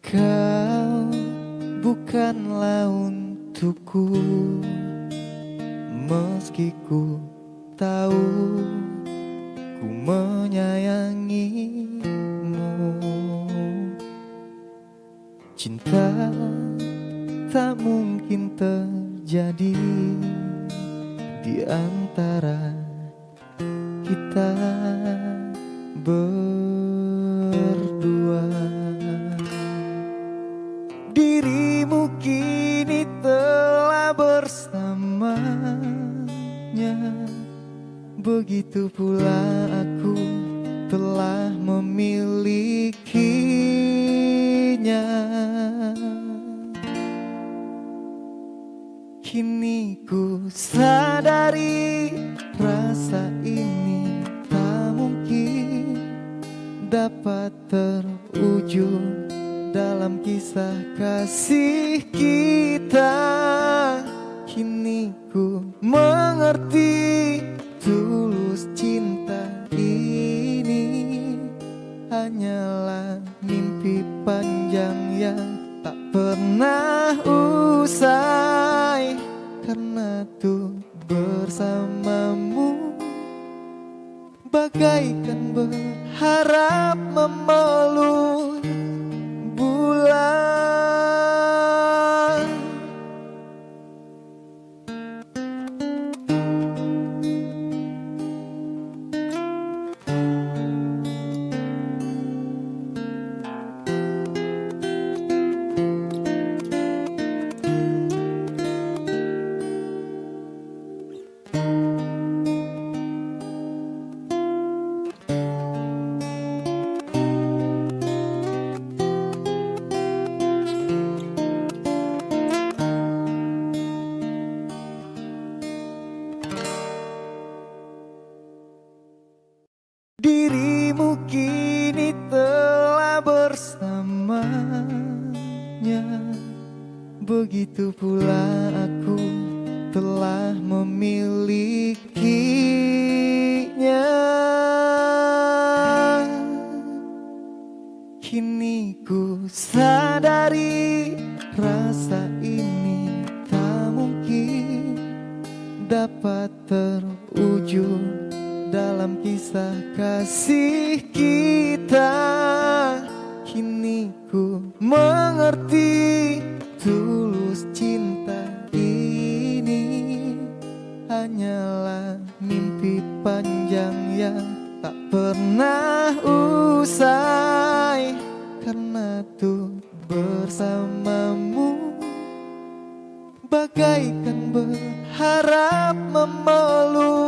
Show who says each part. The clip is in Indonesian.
Speaker 1: Kau bukanlah untukku, meski ku tahu ku menyayangimu. Cinta tak mungkin terjadi di antara kita berdua. Dirimu kini telah bersamanya, begitu pula aku telah memilikinya. Kini ku sadari rasa ini tak mungkin dapat terwujud dalam kisah kasih kita. Kini ku mengerti tulus cinta ini hanyalah mimpi panjang yang tak pernah usai. Karena tuh bersamamu bagaikan berharap memeluk bulan. Dirimu kini telah bersamanya, begitu pula aku telah memilikinya. Kini ku sadari rasa ini tak mungkin dapat terwujud dalam kisah kasih kita. Kini ku mengerti tulus cinta ini hanyalah mimpi panjang yang tak pernah usai. Karena tuh bersamamu bagaikan berharap memeluk